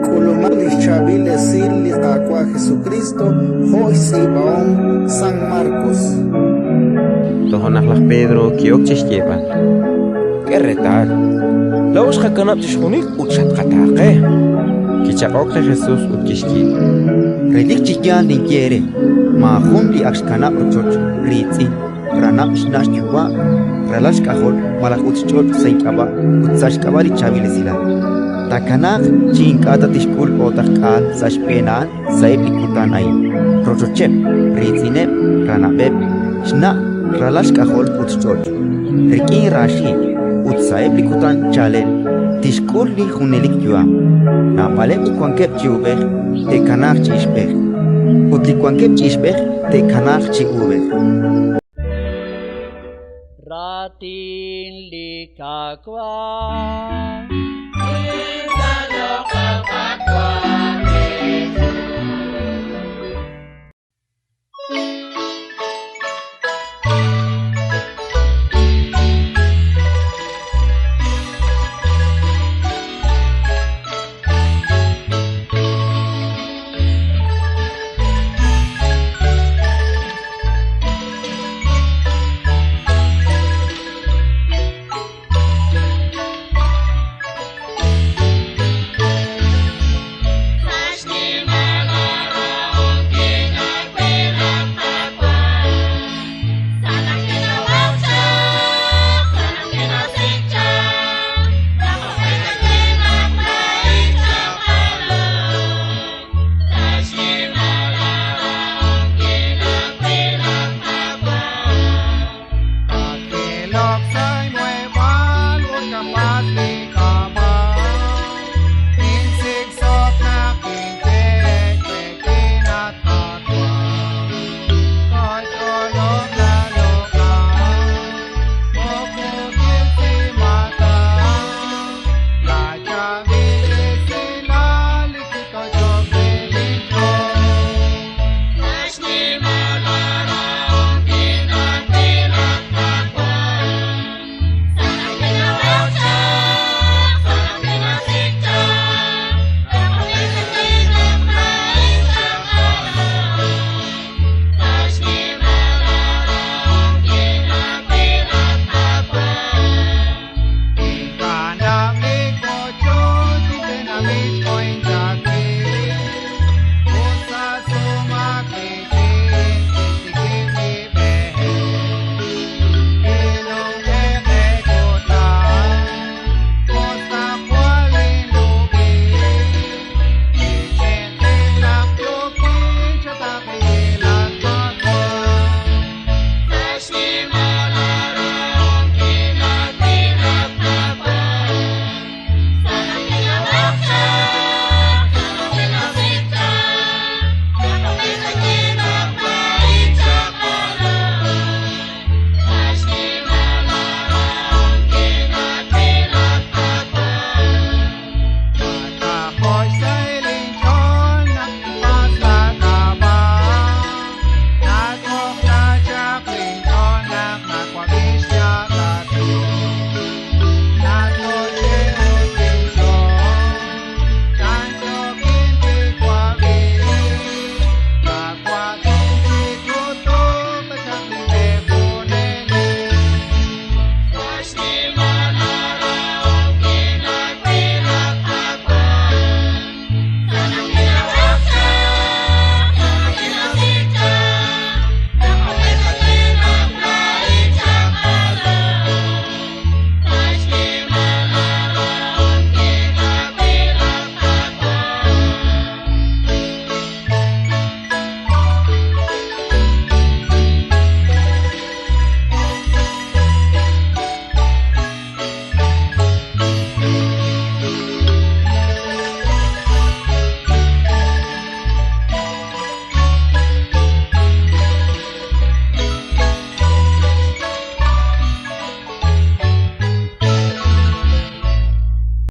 Culumalis Chavile Sirli Aqua Jesucristo, Jois Ibaon, San Marcos. Tohonaklah Pedro kiokchis llevan. ¿Qué retar? La usja kanap tishkunik uchat katake. Kichakokle Jesús utkishki. Relik chiyan ni quiere. Mahum li axkanap uchoch ritzi. Ranap shnash yuwa. Ralash kahol malak utchot seinkaba. Utsashkaba li chavile sila. Takanak chinkata tishkul otakal sashpenan saib likutan ay. Rochochep, ritzinep, ranapep. Shna ralash kahol utchot. Rikin rashi. Utsaib likutan chalen. Tishkul li hunelik yuwa. Napalep ikwankep chiubech, te kanak chishbech. Utlikwankep chishbech, te kanak chiubech. Ratin likakwa